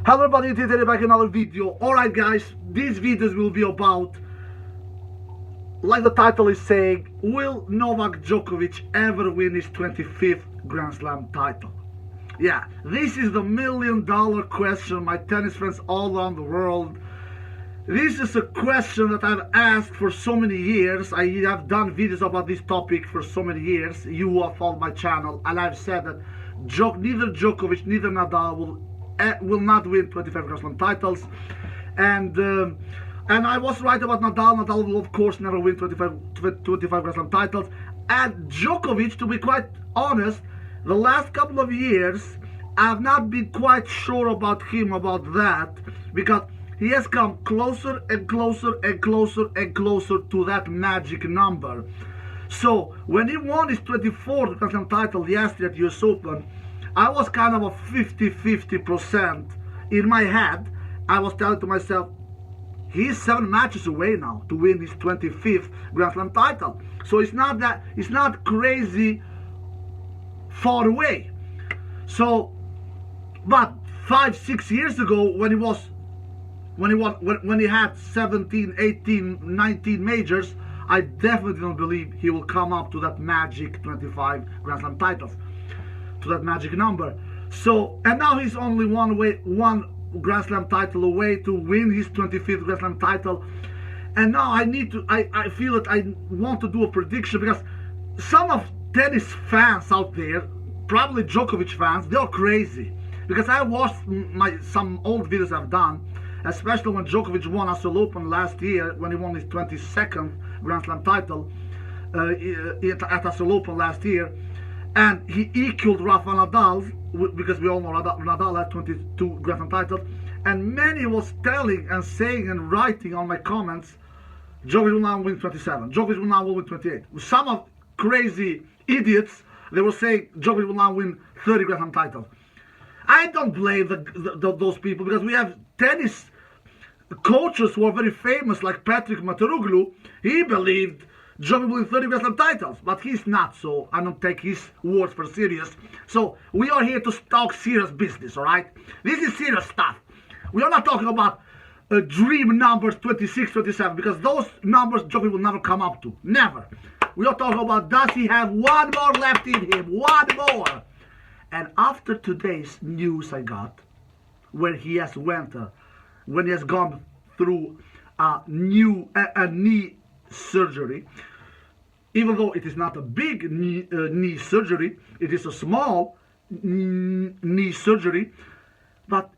Hello everybody, today back in another video. Alright guys, these videos will be about, like the title is saying, will Novak Djokovic ever win his 25th Grand Slam title? Yeah, this is the million-dollar question, my tennis friends all around the world. This is a question that I've asked for so many years. I have done videos about this topic for so many years. You who have followed my channel, and I've said that neither Djokovic, neither Nadal will not win 25 Grand Slam titles, and I was right about Nadal. Nadal will of course never win 25 Grand Slam titles, and Djokovic, to be quite honest, the last couple of years I've not been quite sure about him about that, because he has come closer and closer and closer and closer to that magic number. So when he won his 24th Grand Slam title yesterday at US Open, I was kind of a 50-50% in my head. I was telling to myself, he's 7 matches away now to win his 25th Grand Slam title. So it's not crazy far away. So, but 5-6 years ago, when he had 17, 18, 19 majors, I definitely don't believe he will come up to that magic 25 Grand Slam titles, to that magic number. So, and now he's only one Grand Slam title away to win his 25th Grand Slam title. And now I feel that I want to do a prediction, because some of tennis fans out there, probably Djokovic fans, they're crazy. Because I watched some old videos I've done, especially when Djokovic won US Open last year, when he won his 22nd Grand Slam title at US Open last year. And he equaled Rafa Nadal, because we all know Nadal had 22 Grand Slam titles. And many was telling and saying and writing on my comments, Djokovic will now win 27, Djokovic will now win 28. Some of crazy idiots, they were saying Djokovic will now win 30 Grand Slam titles. I don't blame those people, because we have tennis coaches who are very famous, like Patrick Mataruglu. He believed Djokovic will win 30 Grand Slam titles, but he's not, so I don't take his words for serious. So we are here to talk serious business, alright? This is serious stuff. We are not talking about dream numbers 26, 27, because those numbers Djokovic will never come up to. Never. We are talking about, does he have one more left in him? One more. And after today's news I got, when he has gone through a knee surgery, even though it is not a big knee surgery, it is a small knee surgery, but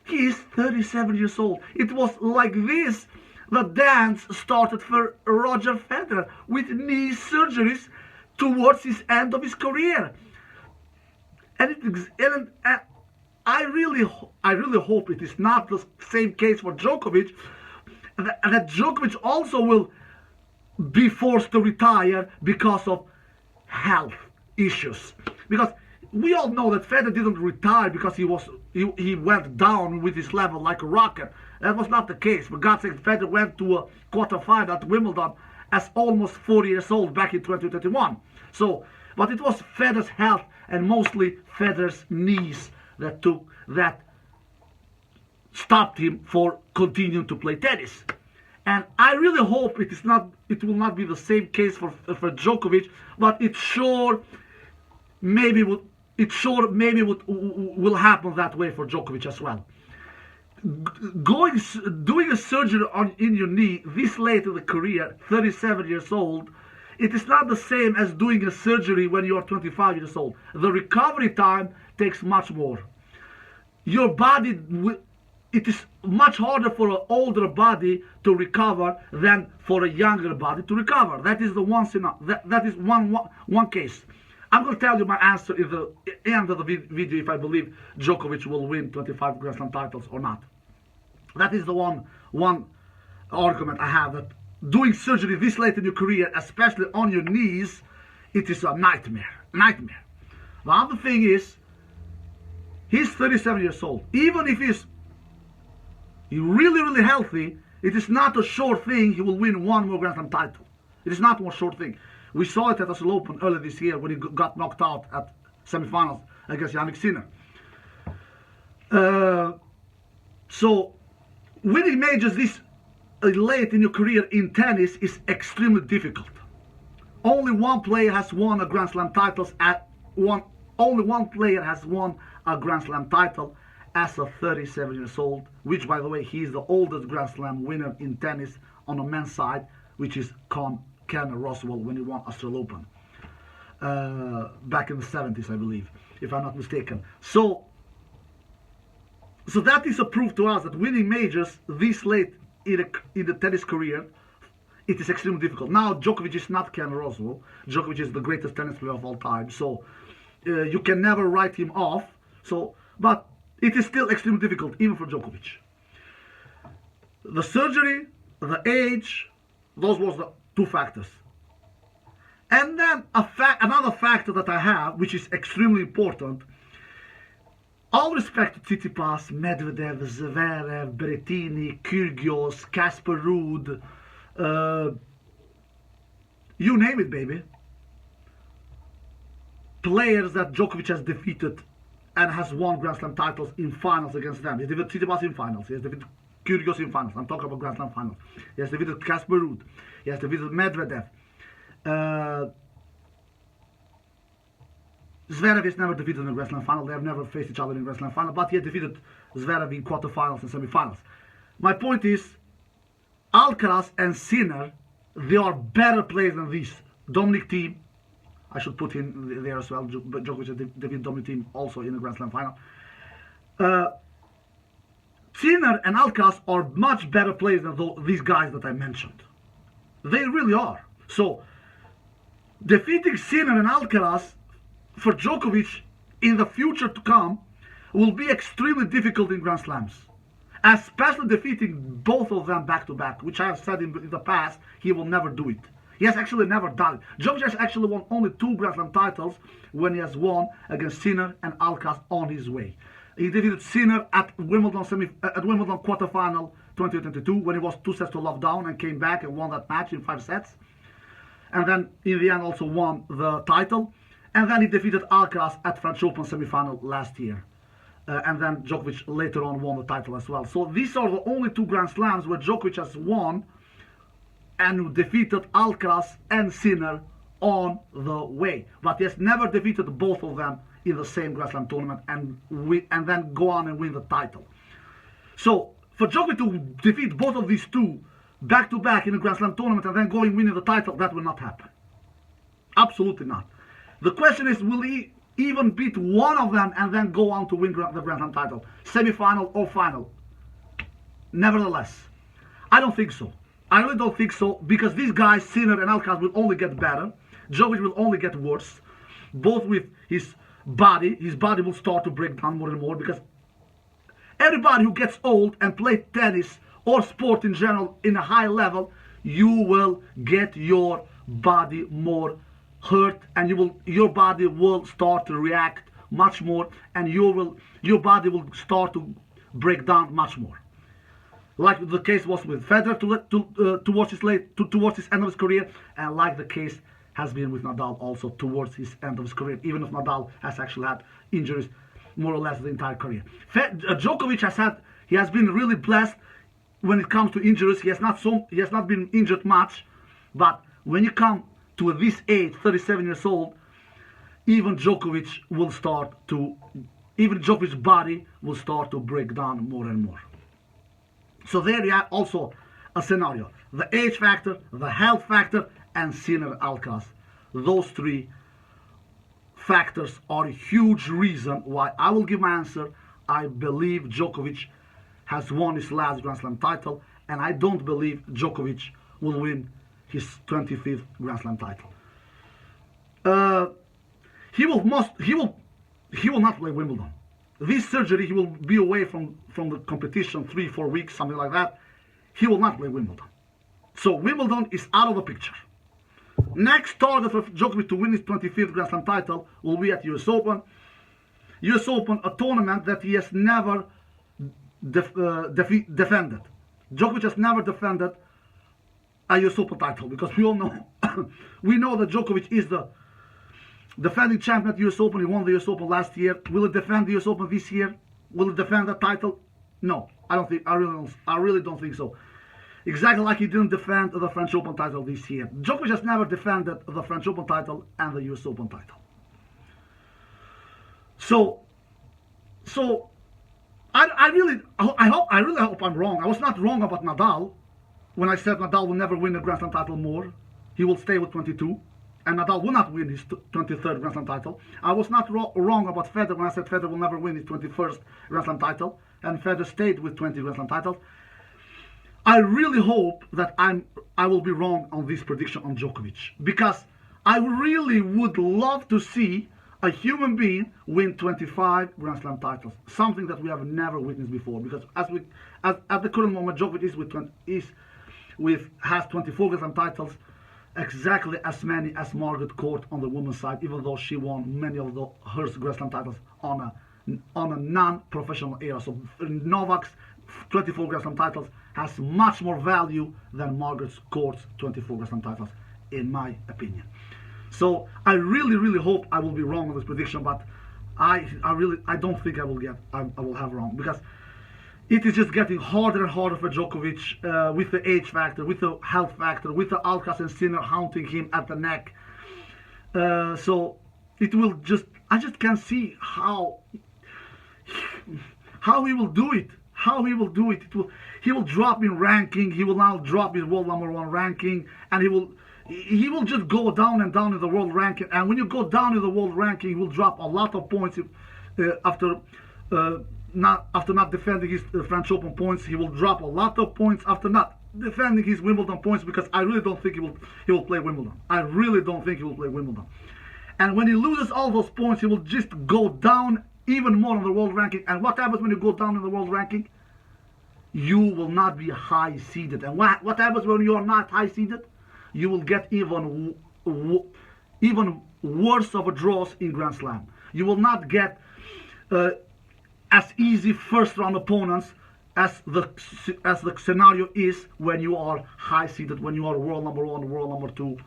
he is 37 years old. It was like this the dance started for Roger Federer, with knee surgeries towards his end of his career. And I really hope it is not the same case for Djokovic, and that Djokovic also will be forced to retire because of health issues. Because we all know that Federer didn't retire because he went down with his level like a rocket. That was not the case. For God's sake, Federer went to a quarterfinal at Wimbledon as almost 40 years old back in 2021. So, but it was Federer's health and mostly Federer's knees that stopped him for continuing to play tennis. And I really hope it will not be the same case for Djokovic, but it sure maybe will happen that way for Djokovic as well. Doing a surgery in your knee this late in the career, 37 years old, it is not the same as doing a surgery when you are 25 years old. The recovery time takes much more. Your body, it is much harder for an older body to recover than for a younger body to recover. That is the that is one case. I'm going to tell you my answer at the end of the video if I believe Djokovic will win 25 Grand Slam titles or not. That is the one argument I have, that doing surgery this late in your career, especially on your knees, it is a nightmare. The other thing is, he's 37 years old. Even if he's really healthy, it is not a sure thing he will win one more Grand Slam title. It is not one sure thing. We saw it at US Open earlier this year when he got knocked out at semifinals against Yannick Sinner. So winning majors this late in your career in tennis is extremely difficult. Only one player has won a Grand Slam title only one player has won a Grand Slam title as a 37 years old, which by the way he is the oldest Grand Slam winner in tennis on the men's side, which is Ken Roswell when he won Australian Open back in the 70s, I believe, if I'm not mistaken. So that is a proof to us that winning majors this late in the tennis career, it is extremely difficult. Now Djokovic is not Ken Roswell. Djokovic is the greatest tennis player of all time, so you can never write him off. But it is still extremely difficult, even for Djokovic. The surgery, the age, those were the two factors. And then another factor that I have, which is extremely important, all respect to Tsitsipas, Medvedev, Zverev, Berrettini, Kyrgios, Casper Ruud, you name it, baby. Players that Djokovic has defeated and has won Grand Slam titles in finals against them. He defeated Tsitsipas in finals. He has defeated Kyrgios in finals. I'm talking about Grand Slam finals. He has defeated Casper Ruud. He has defeated Medvedev. Zverev is never defeated in a Grand Slam final. They have never faced each other in a Grand Slam final, but he has defeated Zverev in quarterfinals and semifinals. My point is, Alcaraz and Sinner, they are better players than these. Dominic Thiem, I should put him there as well. Djokovic has defeated Dominic Thiem also in the Grand Slam final. Sinner and Alcaraz are much better players than these guys that I mentioned. They really are. So, defeating Sinner and Alcaraz for Djokovic in the future to come will be extremely difficult in Grand Slams. Especially defeating both of them back to back, which I have said in the past, he will never do it. He has actually never done it. Djokovic has actually won only 2 Grand Slam titles when he has won against Sinner and Alcaraz on his way. He defeated Sinner at Wimbledon quarterfinal 2022 when he was 2 sets to love down and came back and won that match in 5 sets. And then in the end also won the title. And then he defeated Alcaraz at French Open semifinal last year. And then Djokovic later on won the title as well. So these are the only 2 Grand Slams where Djokovic has won and defeated Alcaraz and Sinner on the way. But he has never defeated both of them in the same Grand Slam tournament and then go on and win the title. So for Djokovic to defeat both of these 2 back to back in a Grand Slam tournament and then go and win the title, that will not happen. Absolutely not. The question is, will he even beat one of them and then go on to win the Grand Slam title? Semi-final or final? Nevertheless, I don't think so. I really don't think so, because these guys, Sinner and Alcaraz, will only get better. Djokovic will only get worse. Both with his body will start to break down more and more, because everybody who gets old and plays tennis or sport in general in a high level, you will get your body more hurt, and your body will start to react much more, and your body will start to break down much more. Like the case was with Federer towards his end of his career, and like the case has been with Nadal also towards his end of his career, even if Nadal has actually had injuries more or less the entire career. Djokovic has been really blessed when it comes to injuries. He has not been injured much, but when you come to this age, 37 years old, even Djokovic's body will start to break down more and more. So there you have also a scenario. The age factor, the health factor, and Sinner Alcaraz. Those 3 factors are a huge reason why I will give my answer. I believe Djokovic has won his last Grand Slam title, and I don't believe Djokovic will win his 25th Grand Slam title. He will not play Wimbledon. This surgery, he will be away from the competition 3-4 weeks, something like that. He will not play Wimbledon. So Wimbledon is out of the picture. Next target for Djokovic to win his 25th Grand Slam title will be at US Open. US Open, a tournament that he has never defended. Djokovic has never defended a US Open title, because we all know we know that Djokovic is the defending champion at US Open. He won the US Open last year. Will he defend the US Open this year? Will he defend the title No, I don't think. I really don't think so. Exactly like he didn't defend the French Open title this year. Djokovic has never defended the French Open title and the US Open title. So I really hope I'm wrong. I was not wrong about Nadal when I said Nadal will never win a Grand Slam title more. He will stay with 22, and Nadal will not win his 23rd Grand Slam title. I was not wrong about Federer when I said Federer will never win his 21st Grand Slam title, and Federer stayed with 20 Grand Slam titles. I really hope that I will be wrong on this prediction on Djokovic, because I really would love to see a human being win 25 Grand Slam titles, something that we have never witnessed before. Because at the current moment, Djokovic has 24 Grand Slam titles, exactly as many as Margaret Court on the women's side, even though she won many of her Grand Slam titles on a non-professional era. So Novak's 24 Grand Slam titles has much more value than Margaret Court's 24 Grand Slam titles, in my opinion. So I really hope I will be wrong on this prediction, but I don't think I will have wrong, because it is just getting harder and harder for Djokovic with the age factor, with the health factor, with the Alcaraz and Sinner haunting him at the neck. So it will I just can't see how he will do it. He will drop in ranking. He will now drop his world #1 ranking, and he will just go down and down in the world ranking. And when you go down in the world ranking, he will drop a lot of points after not defending his French Open points. He will drop a lot of points after not defending his Wimbledon points, because I really don't think he will play Wimbledon. I really don't think he will play Wimbledon. And when he loses all those points, he will just go down even more on the world ranking. And what happens when you go down in the world ranking? You will not be high seeded. And what happens when you are not high seeded? You will get even worse of a draws in Grand Slam. You will not get as easy first round opponents as the scenario is when you are high seeded, when you are world #1, world #2,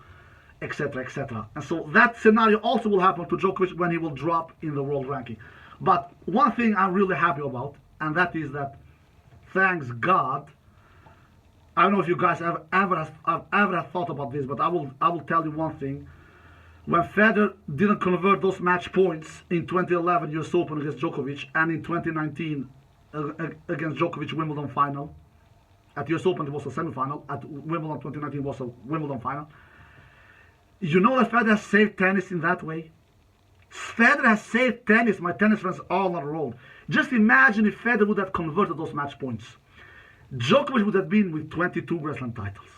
etc., etc. And so that scenario also will happen to Djokovic when he will drop in the world ranking. But one thing I'm really happy about, and that is that, thanks God, I don't know if you guys have ever thought about this, but I will tell you one thing. When Federer didn't convert those match points in 2011 US Open against Djokovic, and in 2019 against Djokovic Wimbledon final, at US Open it was a semi-final, at Wimbledon 2019 was a Wimbledon final. You know that Federer has saved tennis in that way? Federer has saved tennis, my tennis friends all on the road. Just imagine if Federer would have converted those match points. Djokovic would have been with 22 Grand Slam titles.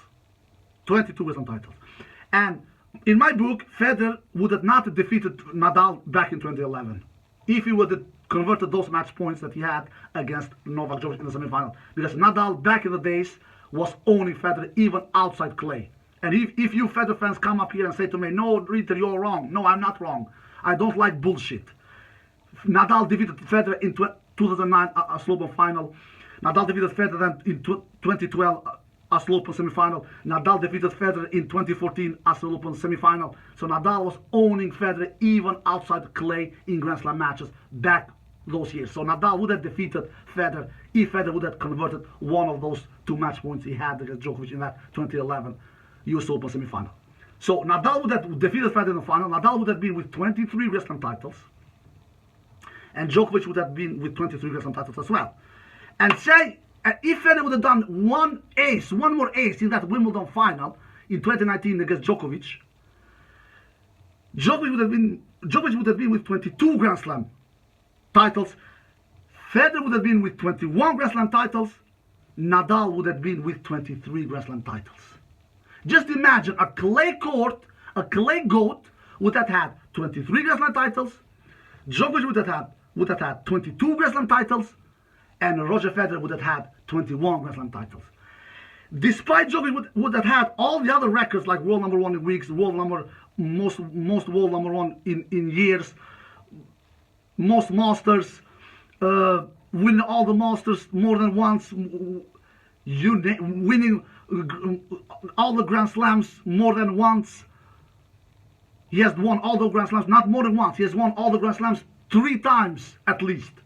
22 Grand Slam titles. And in my book, Federer would have not defeated Nadal back in 2011 if he would have converted those match points that he had against Novak Djokovic in the semi-final. Because Nadal back in the days was owning Federer even outside clay. And if you Federer fans come up here and say to me, no, Ritter, you're wrong. No, I'm not wrong. I don't like bullshit. Nadal defeated Federer in 2009 a slope final. Nadal defeated Federer in 2012 a slope semi-final. Nadal defeated Federer in 2014 a slope semi-final. So Nadal was owning Federer even outside clay in Grand Slam matches back those years. So Nadal would have defeated Federer if Federer would have converted one of those two match points he had against Djokovic in that 2011 US Open semi-final. So Nadal would have defeated Federer in the final. Nadal would have been with 23 Grand Slam titles. And Djokovic would have been with 23 Grand Slam titles as well. And say, if Federer would have done one more ace in that Wimbledon final in 2019 against Djokovic, Djokovic would have been with 22 Grand Slam titles. Federer would have been with 21 Grand Slam titles. Nadal would have been with 23 Grand Slam titles. Just imagine a clay court, a clay goat would have had 23 Grand Slam titles. Djokovic would have had 22 Grand Slam titles, and Roger Federer would have had 21 Grand Slam titles. Despite Djokovic would have had all the other records like world #1 in weeks, most world #1 in years, most masters, winning all the masters more than once, winning all the Grand Slams more than once. He has won all the Grand Slams, not more than once. He has won all the Grand Slams 3 times at least.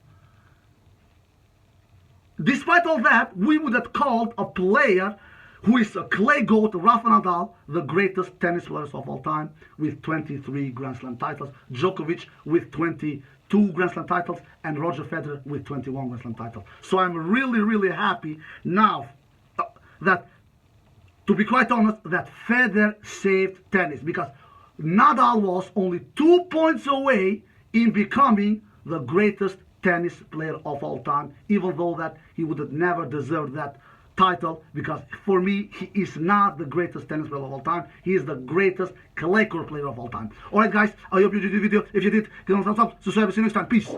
despite all that, we would have called a player who is a clay goat, Rafa Nadal, the greatest tennis players of all time, with 23 Grand Slam titles, Djokovic with 22 Grand Slam titles, and Roger Federer with 21 Grand Slam titles. So I'm really, really happy now that, to be quite honest, that Federer saved tennis, because Nadal was only 2 points away in becoming the greatest tennis player of all time, even though that he would have never deserved that title, because for me he is not the greatest tennis player of all time. He is the greatest clay court player of all time. Alright guys, I hope you did the video. If you did, give it a thumbs up, subscribe, see you next time. Peace.